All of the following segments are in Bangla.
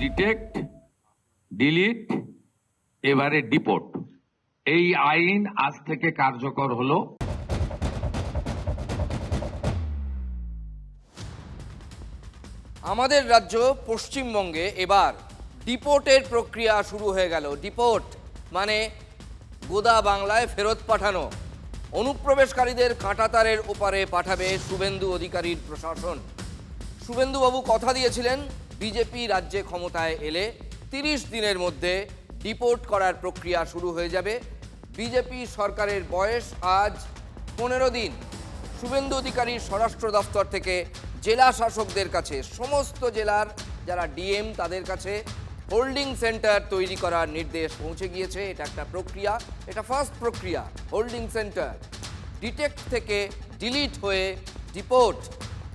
ডিটেক্ট, ডিলিট, এবারে ডিপোর্ট, এই আইন আজ থেকে কার্যকর হলো। আমাদের রাজ্য পশ্চিমবঙ্গে এবার ডিপোর্টের প্রক্রিয়া শুরু হয়ে গেল। ডিপোর্ট মানে গোদা বাংলায় ফেরত পাঠানো। অনুপ্রবেশকারীদের কাঁটাতারের ওপারে পাঠাবে শুভেন্দু অধিকারীর প্রশাসন। শুভেন্দুবাবু কথা দিয়েছিলেন বিজেপি রাজ্যে ক্ষমতায় এলে 30 দিনের মধ্যে ডিপোর্ট করার প্রক্রিয়া শুরু হয়ে যাবে। বিজেপি সরকারের বয়স আজ 15 দিন। শুভেন্দু অধিকারীর স্বরাষ্ট্র দফতর থেকে জেলা শাসকদের কাছে, সমস্ত জেলার যারা ডিএম তাদের কাছে হোল্ডিং সেন্টার তৈরি করার নির্দেশ পৌঁছে গিয়েছে। এটা একটা প্রক্রিয়া, এটা ফার্স্ট প্রক্রিয়া। হোল্ডিং সেন্টার ডিটেক্ট থেকে ডিলিট হয়ে ডিপোর্ট,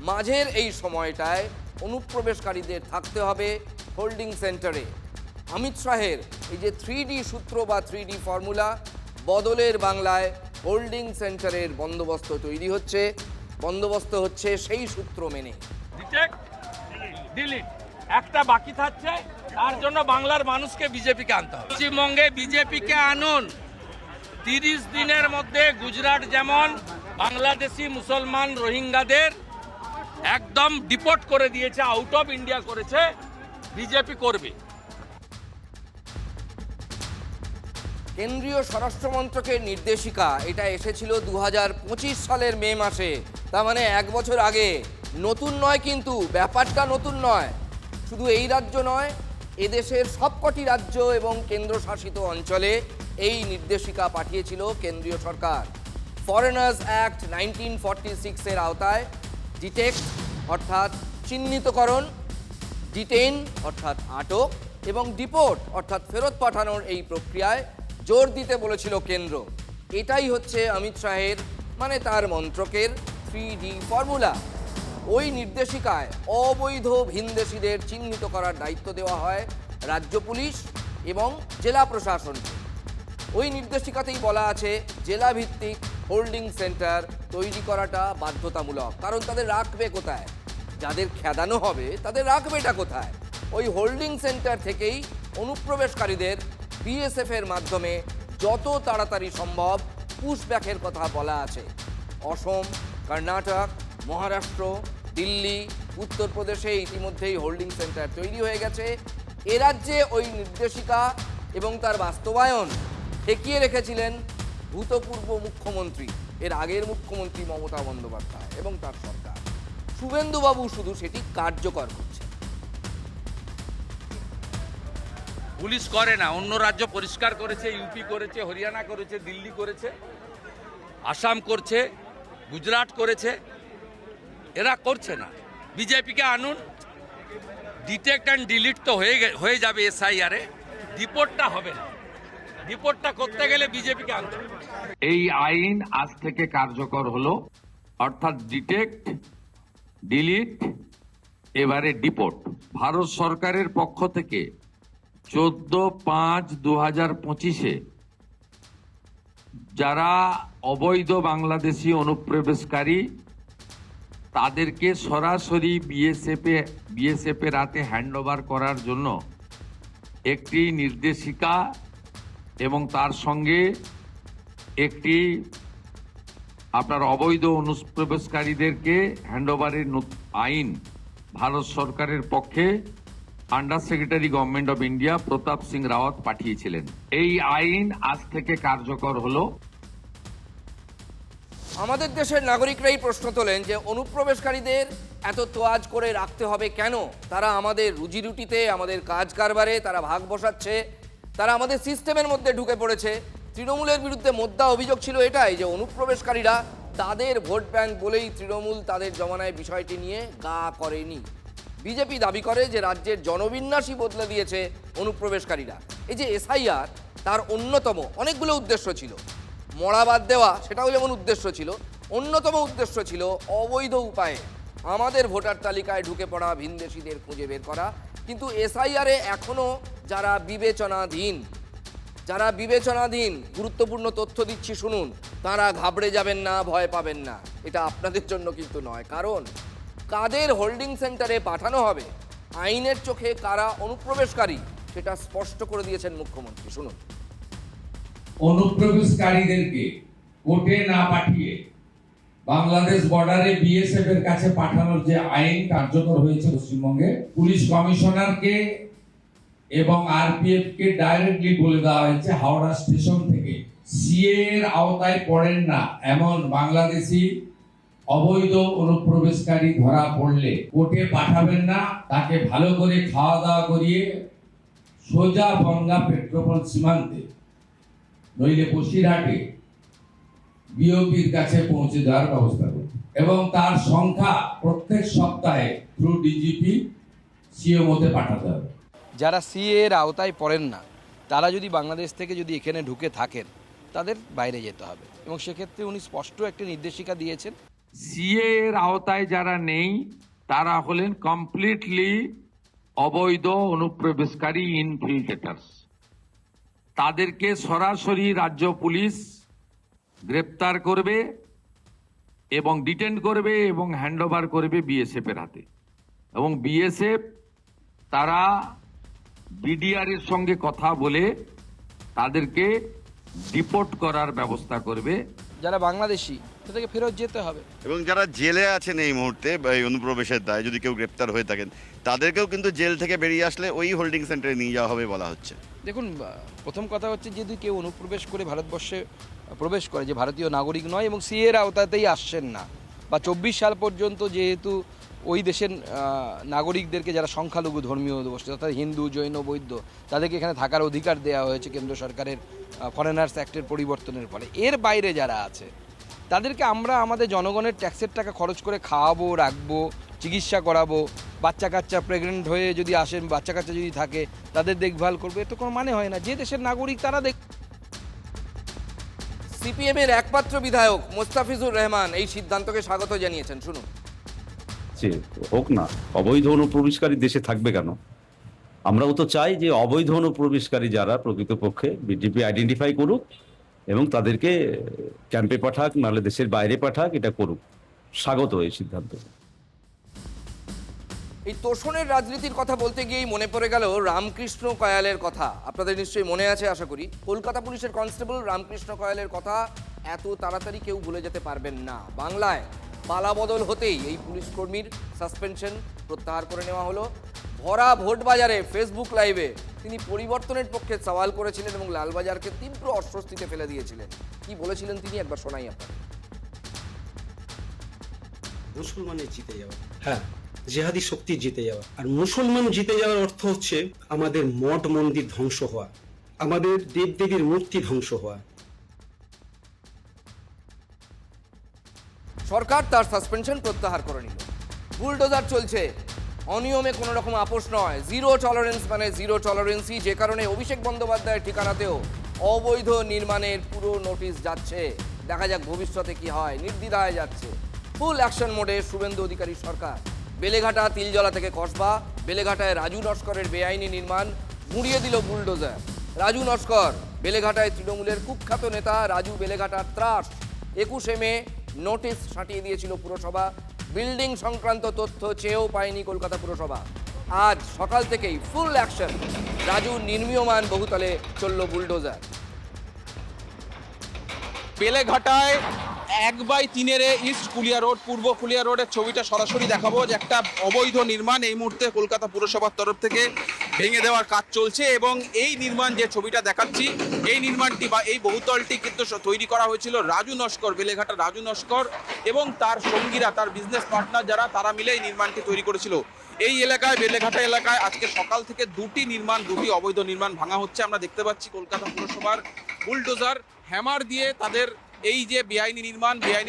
মাঝের এই সময়টায় অনুপ্রবেশকারীদের থাকতে হবে হোল্ডিং সেন্টারে। অমিত শাহের এই যে 3D সূত্র বা 3D ফর্মুলা, বদলের বাংলায় হোল্ডিং সেন্টারের বন্দোবস্ত তৈরি হচ্ছে। বন্দোবস্ত হচ্ছে সেই সূত্র মেনে। ডিটেক্ট, ডিলিট একটা বাকি থাকছে, তার জন্য বাংলার মানুষকে বিজেপিকে আনতে হবে। পশ্চিমবঙ্গে বিজেপিকে আনুন। 30 দিনের মধ্যে গুজরাট যেমন বাংলাদেশি মুসলমান রোহিঙ্গাদের একদম ডিপোর্ট করে দিয়েছে, আউট অফ ইন্ডিয়া করেছে, বিজেপি করবে। কেন্দ্রীয় স্বরাষ্ট্র মন্ত্রকের নির্দেশিকা এটা এসেছিল 2025 সালের মে মাসে, তার মানে 1 বছর আগে। নতুন নয়, কিন্তু ব্যাপারটা নতুন নয়। শুধু এই রাজ্য নয়, এদেশের সবকটি রাজ্য এবং কেন্দ্রশাসিত অঞ্চলে এই নির্দেশিকা পাঠিয়েছিল কেন্দ্রীয় সরকার। ফরেনার্স অ্যাক্ট 1946 এর আওতায় ডিটেক্ট অর্থাৎ চিহ্নিতকরণ, ডিটেইন অর্থাৎ আটক এবং ডিপোর্ট অর্থাৎ ফেরত পাঠানোর এই প্রক্রিয়ায় জোর দিতে বলেছিল কেন্দ্র। এটাই হচ্ছে অমিত শাহের মানে তার মন্ত্রকের 3D ফর্মুলা। ওই নির্দেশিকায় অবৈধ ভিনদেশিদের চিহ্নিত করার দায়িত্ব দেওয়া হয় রাজ্য পুলিশ এবং জেলা প্রশাসনকে। ওই নির্দেশিকাতেই বলা আছে জেলা ভিত্তিক হোল্ডিং সেন্টার তৈরি করাটা বাধ্যতামূলক। কারণ তাদের রাখবে কোথায়? যাদের খেদানো হবে তাদের রাখবেটা কোথায়? ওই হোল্ডিং সেন্টার থেকেই অনুপ্রবেশকারীদের বিএসএফ এর মাধ্যমে যত তাড়াতাড়ি সম্ভব পুশব্যাকের কথা বলা আছে। অসম, কর্ণাটক, মহারাষ্ট্র, দিল্লি, উত্তরপ্রদেশে ইতিমধ্যেই হোল্ডিং সেন্টার তৈরি হয়ে গেছে। এ রাজ্যে ওই নির্দেশিকা এবং তার বাস্তবায়ন ঠেকিয়ে রেখেছিলেন ভূতপূর্ব মুখ্যমন্ত্রী, এর আগের মুখ্যমন্ত্রী মমতা বন্দ্যোপাধ্যায় এবং তার সরকার। শুভেন্দুবাবু শুধু সেটি কার্যকর করছে। পুলিশ করে না, অন্য রাজ্য পরিষ্কার করেছে, ইউপি করেছে, হরিয়ানা করেছে, দিল্লি করেছে, আসাম করছে, গুজরাট করেছে, এরা করছে না। বিজেপিকে আনুন। ডিটেক্ট অ্যান্ড ডিলিট তো হয়ে যাবে এসআইআরে, ডিপোর্টটা হবে না। ডিপোর্টটা করতে গেলে বিজেপিকে আনতে হবে। এই আইন আজ থেকে কার্যকর হলো, অর্থাৎ ডিটেক্ট, ডিলিট, এবারে ডিপোর্ট। ভারত সরকারের পক্ষ থেকে 14/5/2025 যারা অবৈধ বাংলাদেশি অনুপ্রবেশকারী তাদেরকে সরাসরি বিএসএফ এর হাতে হ্যান্ডওভার করার জন্য একটি নির্দেশিকা এবং তার সঙ্গে একটি আপনার অবৈধ অনুপ্রবেশকারীদেরকে হ্যান্ডওভারের আইন ভারত সরকারের পক্ষে under secretary government of India Pratap Singh Rawat পাঠিয়েছিলেন। এই আইন আজ থেকে কার্যকর হলো। আমাদের দেশের নাগরিকরাই প্রশ্ন তোলেন যে অনুপ্রবেশকারীদের এত তোয়াজ করে রাখতে হবে কেন? তারা আমাদের রুজি রুটিতে, আমাদের কাজ কারবারে তারা ভাগ বসাচ্ছে, তারা আমাদের সিস্টেমের মধ্যে ঢুকে পড়েছে। তৃণমূলের বিরুদ্ধে মোদ্দা অভিযোগ ছিল এটাই যে অনুপ্রবেশকারীরা তাদের ভোট ব্যাংক বলেই তৃণমূল তাদের জমানায় বিষয়টি নিয়ে গা করেনি। বিজেপি দাবি করে যে রাজ্যের জনবিন্যাসই বদলে দিয়েছে অনুপ্রবেশকারীরা। এই যে এসআইআর, তার অন্যতম অনেকগুলো উদ্দেশ্য ছিল। মরা বাদ দেওয়া সেটাও যেমন উদ্দেশ্য ছিল, অন্যতম উদ্দেশ্য ছিল অবৈধ উপায়ে আমাদের ভোটার তালিকায় ঢুকে পড়া ভিনদেশিদের খুঁজে বের করা। কিন্তু এসআইআরে এখনও যারা বিবেচনাধীন গুরুত্বপূর্ণ তথ্য দিচ্ছি শুনুন, তারা ঘাবড়ে যাবেন না, ভয় পাবেন না। এটা আপনাদের জন্য কিন্তু নয়। কারণ কাদের হোল্ডিং সেন্টারে পাঠানো হবে আইনের চোখে কারা অনুপ্রবেশকারী সেটা স্পষ্ট করে দিয়েছেন মুখ্যমন্ত্রী। শুনুন। অনুপ্রবেশকারীদেরকে কোর্টে না পাঠিয়ে বাংলাদেশ বর্ডারে বিএসএফ এর কাছে পাঠানোর যে আইন কার্যকর হয়েছে পশ্চিমবঙ্গে, পুলিশ কমিশনারকে এবং আরপিএফ কে ডাইরেক্টলি বলে দেওয়া হয়েছে হাওড়া স্টেশন থেকে সিএ এর আওতায় পড়েন না এমন বাংলাদেশি অবৈধ অনুপ্রবেশকারী ধরা পড়লে কোর্টে পাঠাবেন না, তাকে ভালো করে খাওয়া দাওয়া করিয়ে সোজা বনগাঁ পেট্রোপল সীমান্তে নইলে বসিরহাটে বিওপির কাছে পৌঁছে দেওয়ার ব্যবস্থা করবে এবং তার সংখ্যা প্রত্যেক সপ্তাহে থ্রু ডিজিপি সিএম মধ্যে পাঠাতে হবে। যারা সিএ এর আওতায় পড়েন না তারা যদি বাংলাদেশ থেকে যদি এখানে ঢুকে থাকেন তাদের বাইরে যেতে হবে এবং সেক্ষেত্রে উনি স্পষ্ট একটি নির্দেশিকা দিয়েছেন। সিএ এর আওতায় যারা নেই তারা হলেন কমপ্লিটলি অবৈধ অনুপ্রবেশকারী ইনফিল্ট্রেটার্স। তাদেরকে সরাসরি রাজ্য পুলিশ গ্রেপ্তার করবে এবং ডিটেন করবে এবং হ্যান্ডওভার করবে বিএসএফ এর হাতে এবং বিএসএফ তারা বিডিআর এর সঙ্গে কথা বলে তাদেরকে ডিপোর্ট করার ব্যবস্থা করবে। যারা বাংলাদেশি তাদেরকে ফেরত যেতে হবে এবং যারা জেলে আছেন এই মুহূর্তে এই অনুপ্রবেশের দায় যদি কেউ গ্রেপ্তার হয়ে থাকেন তাদেরকেও কিন্তু জেল থেকে বেরিয়ে আসলে ওই হোল্ডিং সেন্টারে নিয়ে যাওয়া হবে বলা হচ্ছে। দেখুন, প্রথম কথা হচ্ছে যদি কেউ অনুপ্রবেশ করে ভারতবর্ষে প্রবেশ করে যে ভারতীয় নাগরিক নয় এবং সিএ এর আওতাতেই আসছেন না বা 24 সাল পর্যন্ত যেহেতু ওই দেশের নাগরিকদেরকে যারা সংখ্যালঘু ধর্মীয় গোষ্ঠী অর্থাৎ হিন্দু, জৈন, বৌদ্ধ তাদেরকে এখানে থাকার অধিকার দেওয়া হয়েছে কেন্দ্র সরকারের ফরেনার্স অ্যাক্টের পরিবর্তনের ফলে। এর বাইরে যারা আছে তাদেরকে আমরা আমাদের জনগণের ট্যাক্সের টাকা খরচ করে খাওয়াবো, রাখবো, চিকিৎসা করাবো, বাচ্চা কাচ্চা প্রেগনেন্ট হয়ে যদি আসেন, বাচ্চা কাচ্চা যদি থাকে তাদের দেখভাল করবে, এর তো কোনো মানে হয় না। যে দেশের নাগরিক তারা সিপিএম এর একমাত্র বিধায়ক মোস্তাফিজুর রহমান এই সিদ্ধান্তকে স্বাগত জানিয়েছেন। শুনুন। হোক না, অবৈধ অনুপ্রবেশকারী দেশে থাকবে কেন? আমরাও তো চাই যে অবৈধ অনুপ্রবেশকারী যারা প্রকৃতপক্ষে বিজেপি আইডেন্টিফাই করুক এবং তাদেরকে ক্যাম্পে পাঠাক, নাহলে দেশের বাইরে পাঠাক, এটা করুক। স্বাগত এই সিদ্ধান্ত। এই তোষণের রাজনীতির কথা বলতে গিয়েই মনে পড়ে গেল রামকৃষ্ণ কয়ালের কথা। আপনাদের নিশ্চয়ই মনে আছে আশা করি। কলকাতা পুলিশের কনস্টেবল রামকৃষ্ণ কয়ালের কথা এত তাড়াতাড়ি কেউ ভুলে যেতে পারবেন না। বাংলায় পালাবদল হতেই এই পুলিশ কর্মীর সাসপেনশন প্রত্যাহার করে নেওয়া হলো। ভরা ভোটবাজারে ফেসবুক লাইভে তিনি পরিবর্তনের পক্ষে সওয়াল করেছিলেন এবং লালবাজারকে তীব্র অস্বস্তিতে ফেলে দিয়েছিলেন। কি বলেছিলেন তিনি একবার শোনাই আপনাদের। মুসলমানের জিতে যাওয়া, হ্যাঁ, জেহাদি শক্তি জিতে যাওয়া। আর মুসলমান জিতে যাওয়ার অর্থ হচ্ছে আমাদের মঠ মন্দির ধ্বংস হওয়া, আমাদের দেবদেবীর মূর্তি ধ্বংস হওয়া। সরকার তার সাসপেনশন প্রত্যাহার করে নিল। বুলডোজার চলছে, অনিয়মে কোনো রকম আপোষ নয়। জিরো টলারেন্স মানে জিরো টলারেন্সই, যে কারণে অভিষেক বন্দ্যোপাধ্যায়ের ঠিকানাতেও অবৈধ নির্মাণের পুরো নোটিশ যাচ্ছে। দেখা যাক ভবিষ্যতে কি হয়। নির্দ্বিধায় যাচ্ছে। ফুল অ্যাকশন মোডে শুভেন্দু অধিকারী সরকার। বেলেঘাটা তিলজলা থেকে কসবা, বেলেঘাটায় রাজু নস্করের বেআইনি নির্মাণ গুঁড়িয়ে দিল বুলডোজার। রাজু নস্কর বেলেঘাটায় তৃণমূলের কুখ্যাত নেতা। রাজু বেলেঘাটার ত্রাস। 21 মে নোটিশ সাঁটিয়ে দিয়েছিল পুরসভা। বিল্ডিং সংক্রান্ত তথ্য চেয়েও পায়নি কলকাতা পুরসভা। আজ সকাল থেকেই ফুল অ্যাকশন। রাজু নির্মীয়মান বহুতলে চলল বুলডোজার। বেলেঘাটায় 1/3 ইস্ট কুলিয়া রোড, পূর্ব কুলিয়া রোডের ছবিটা সরাসরি দেখাবো যে একটা অবৈধ নির্মাণ এই মুহূর্তে কলকাতা পুরসভার তরফ থেকে ভেঙে দেওয়ার কাজ চলছে এবং এই নির্মাণ যে ছবিটা দেখাচ্ছি এই নির্মাণটি বা এই বহুতলটি কিন্তু তৈরি করা হয়েছিল রাজু নস্কর, বেলেঘাটা রাজু নস্কর এবং তার সঙ্গীরা, তার বিজনেস পার্টনার যারা, তারা মিলে এই নির্মাণটি তৈরি করেছিল। এই এলাকায়, বেলেঘাটা এলাকায় আজকে সকাল থেকে দুটি অবৈধ নির্মাণ ভাঙা হচ্ছে। আমরা দেখতে পাচ্ছি কলকাতা পুরসভার বুলডোজার হ্যামার দিয়ে তাদের এই যে বেআইনি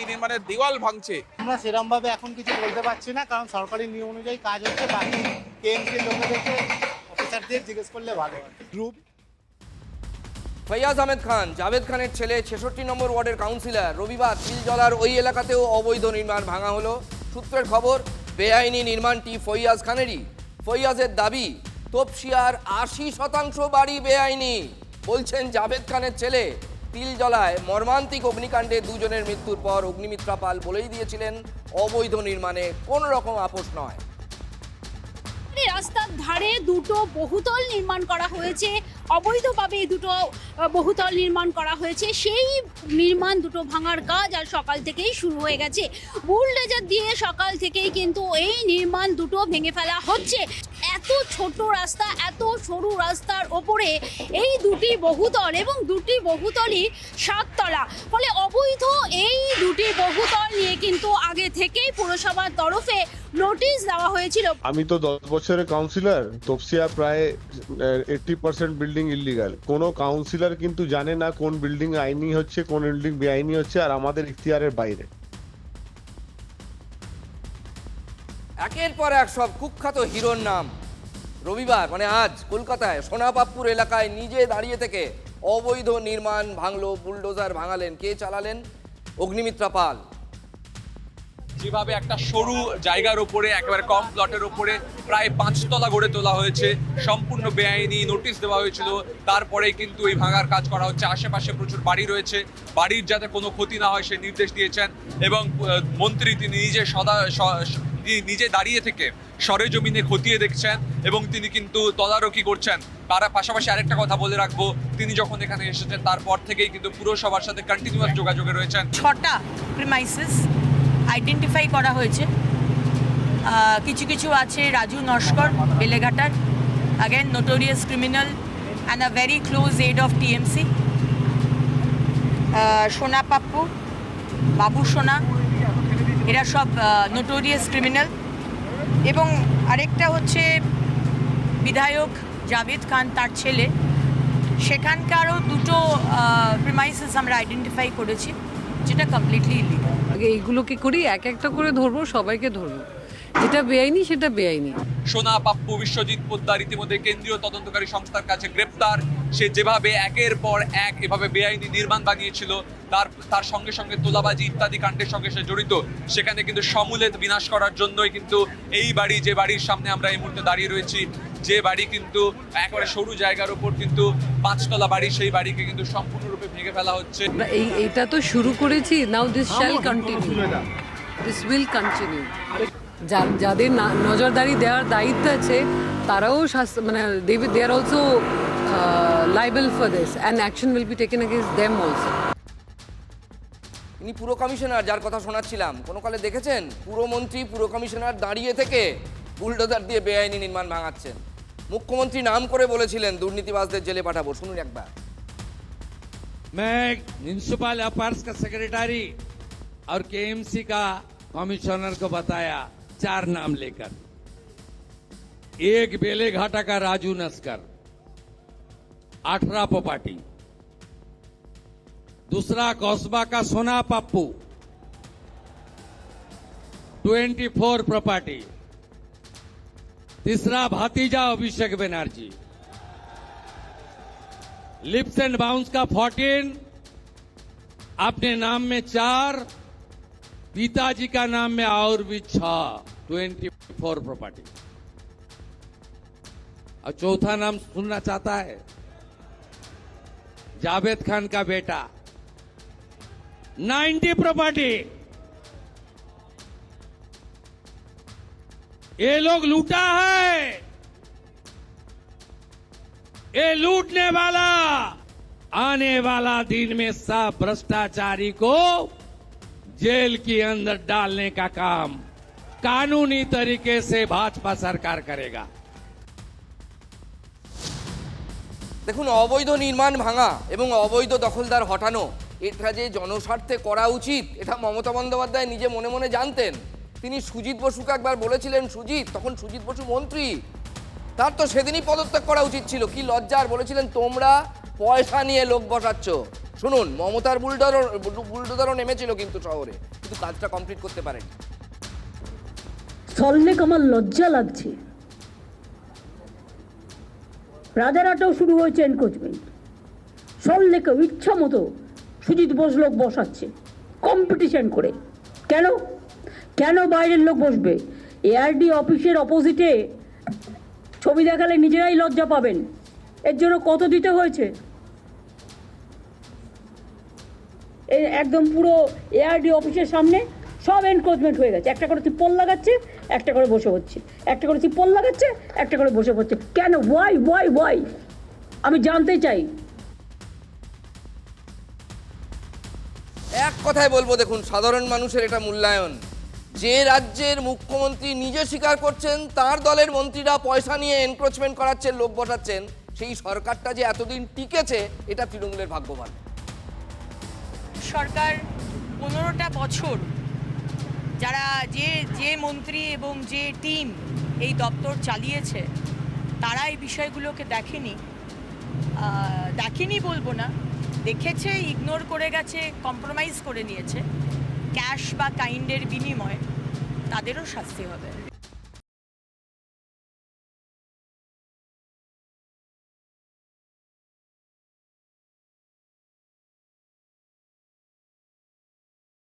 নির্মাণের দেওয়াল ভাঙছে। আমরা সেরকম ভাবে এখন কিছু বলতে পারছি না, কারণ সরকারি নিয়ম অনুযায়ী কাজ হচ্ছে। বাকি কেএমসি লোকেদেরকে, অফিসারদের জিজ্ঞেস করলে ভালো হয়। গ্রুপ ফৈয়াজ আহমেদ খান, জাভেদ খানের ছেলে, 66 নম্বর ওয়ার্ডের কাউন্সিলর। রবিবার তিলজলার ওই এলাকাতেও অবৈধ নির্মাণ ভাঙা হলো। সূত্রের খবর, বেআইনি নির্মাণটি ফৈয়াজ খানেরই। ফৈয়াজের দাবি, তপসিয়ার 80% বাড়ি বেআইনি। বলছেন জাভেদ খানের ছেলে। তিলজলায় মর্মান্তিক অগ্নিকাণ্ডে 2 জনের মৃত্যুর পর অগ্নিমিত্রা পাল বলেই দিয়েছিলেন অবৈধ নির্মাণে কোনো রকম আপোষ নয়। রাস্তার ধারে দুটো বহুতল নির্মাণ করা হয়েছে, অবৈধভাবে দুটো বহুতল নির্মাণ করা হয়েছে। সেই নির্মাণ দুটো ভাঙার কাজ আর সকাল থেকেই শুরু হয়ে গেছে। বুলডোজার দিয়ে সকাল থেকেই কিন্তু এই নির্মাণ দুটো ভেঙে ফেলা হচ্ছে। এত ছোট রাস্তা, এত সরু রাস্তার ওপরে এই দুটি বহুতল, এবং দুটি বহুতলই 7 তলা। ফলে অবৈধ এই দুটি বহুতল নিয়ে কিন্তু আগে থেকেই পুরসভার তরফে নোটিশ দেওয়া হয়েছিল। আমি তো 10 বছরের কাউন্সিলর, তপসিয়া প্রায় 80% বিল্ডিং ইলিগাল। কোনো কাউন্সিলর কিন্তু জানে না কোন বিল্ডিং আইনি হচ্ছে, কোন বিল্ডিং বেআইনি হচ্ছে, আর আমাদের ইখতিয়ারের বাইরে। একের পর এক সব কুখ্যাত হিরোর নাম। রবিবার মানে আজ কলকাতায় সোনাপাপ্পুর এলাকায় নিজে দাঁড়িয়ে থেকে অবৈধ নির্মাণ ভাঙলো, বুলডোজার ভাঙালেন। কে চালালেন? অগ্নিমিত্রা পাল। যেভাবে একটা সরু জায়গার উপরে একেবারে কম প্লটের উপরে প্রায় 5 তলা গড়ে তোলা হয়েছে, সম্পূর্ণ বেআইনি, নোটিশ দেওয়া হয়েছিল, তারপরেই কিন্তু এই ভাঙার কাজ করা হচ্ছে। আশেপাশে প্রচুর বাড়ি রয়েছে, বাড়ির যাতে কোনো ক্ষতি না হয় সে নির্দেশ দিয়েছেন, এবং মন্ত্রী তিনি নিজে দাঁড়িয়ে থেকে সরেজমিনে খতিয়ে দেখছেন এবং তিনি কিন্তু তদারকি করছেন। তার পাশাপাশি আরেকটা কথা বলে রাখবো, তিনি যখন এখানে এসেছেন তারপর থেকেই কিন্তু পুরসভার সাথে কন্টিনিউয়াস যোগাযোগে রয়েছেন। 6টা প্রিমাইসেস আইডেন্টিফাই করা হয়েছে। কিছু কিছু আছে Raju Naskar, বেলেঘাটার, again notorious criminal and a very close aide of TMC. সোনা পাপ্পু, বাবু সোনা, এরা সব নোটোরিয়াস ক্রিমিনাল। এবং আরেকটা হচ্ছে বিধায়ক জাভেদ খান, তার ছেলে, সেখানকারও দুটো প্রিমাইসেস আমরা আইডেন্টিফাই করেছি, যেটা কমপ্লিটলি ইলিগাল। এইগুলোকে করি, এক একটা করে ধরবো, সবাইকে ধরবো, যেটা বেআইনি সেটা বেআইনি। সোনা পাপ্পু বিশ্বজিৎ পোদ্দার ইতিমধ্যে কেন্দ্রীয় তদন্তকারী সংস্থার কাছে গ্রেপ্তার। সে যেভাবে একের পর এক এভাবে বেআইনি নির্মাণ বানিয়েছিল, তার সঙ্গে সঙ্গে তোলাবাজি ইত্যাদি কাণ্ডের সঙ্গে সে জড়িত, সেখানে কিন্তু সমূলে বিনাশ করার জন্যই কিন্তু এই বাড়ি, যে বাড়ির সামনে আমরা এই মুহূর্তে দাঁড়িয়ে রয়েছি, যে বাড়ি কিন্তু একেবারে সরু জায়গার উপর কিন্তু 5 তলা বাড়ি, সেই বাড়িকে কিন্তু সম্পূর্ণরূপে ভেঙে ফেলা হচ্ছে। এইটা তো শুরু করেছি, now this shall continue, this will continue. যাদের নজরদারি দেওয়ার দায়িত্ব আছে তারাও মানে they are also liable for this and action will be taken against them also. ইনি পুর কমিশনার, যার কথা শোনাচ্ছিলাম। কোনো কালে দেখেছেন পুরমন্ত্রী, পুর কমিশনার দাঁড়িয়ে থেকে বুলডোজার দিয়ে বেআইনি নির্মাণ ভাঙাচ্ছেন? মুখ্যমন্ত্রী নাম করে বলেছিলেন দুর্নীতিবাজদের জেলে পাঠাবো। শুনুন একবার। मैं म्यूनिसिपल अफेयर्स का सेक्रेटरी और केएमसी का कमिश्नर को बताया 4 नाम लेकर। एक बेलेघाटा का राजू नस्कर, 18 प्रॉपर्टी। दूसरा कौसबा का सोना पप्पू, 24 प्रॉपर्टी। तीसरा भतीजा Abhishek Banerjee, lips and bounce का 14, अपने नाम में 4, पिताजी का नाम में और भी 6, 24 प्रॉपर्टी। और चौथा नाम सुनना चाहता है? जावेद खान का बेटा, 90 प्रॉपर्टी। ये लोग लूटा है, ये लूटने वाला आने वाला दिन में सब भ्रष्टाचारी को जेल के अंदर डालने का काम कानूनी तरीके से भाजपा सरकार करेगा। দেখুন, অবৈধ নির্মাণ ভাঙা এবং অবৈধ দখলদার হটানো, এটা যে জনস্বার্থে করা উচিত, এটা মমতা বন্দ্যোপাধ্যায় নিজে মনে মনে জানতেন। তিনি সুজিত বসুকে একবার বলেছিলেন, তখন সুজিত বসু মন্ত্রী, তার তো সেদিনই পদত্যাগ করা উচিত ছিল। কি লজ্জার! বলেছিলেন তোমরা পয়সা নিয়ে লোক বসাচ্ছ। শুনুন, মমতার বুলডোজারও নেমেছিল কিন্তু শহরে, কিন্তু কাজটা কমপ্লিট করতে পারেনি। সল্টলেক আমার লজ্জা লাগছে। রাজারহাটেও শুরু হয়েছে এনক্রোচমেন্ট, সল্টলেকেও ইচ্ছা মতো সুজিত বোস লোক বসাচ্ছে কম্পিটিশন করে। কেন বাইরের লোক বসবে? এআরডি অফিসের অপোজিটে ছবি দেখালে নিজেরাই লজ্জা পাবেন। এর জন্য কত দিতে হয়েছে? একদম পুরো এআরডি অফিসের সামনে সব এনক্রোচমেন্ট হয়ে গেছে। একটা করে তিরপল লাগাচ্ছে, একটা করে বসে হচ্ছে, একটা করে চিপল লাগাচ্ছে, একটা করে বসে পড়ছে। কেন? ওয়াই আমি জানতে চাই। এক কথায় বলবো, দেখুন, সাধারণ মানুষের এটা মূল্যায়ন। যে রাজ্যের মুখ্যমন্ত্রী নিজে স্বীকার করছেন তার দলের মন্ত্রীরা পয়সা নিয়ে এনক্রোচমেন্ট করাচ্ছেন, লোক বসাচ্ছেন, সেই সরকারটা যে এতদিন টিকেছে এটা তৃণমূলের ভাগ্যবান। সরকার 15টা বছর যারা যে মন্ত্রী এবং যে টিম এই দপ্তর চালিয়েছে তারা এই বিষয়গুলোকে দেখেনি বলবো না, দেখেছে, ইগনোর করে গেছে, কম্প্রোমাইজ করে নিয়েছে ক্যাশ বা কাইন্ডের বিনিময়ে, তাদেরও শাস্তি হবে।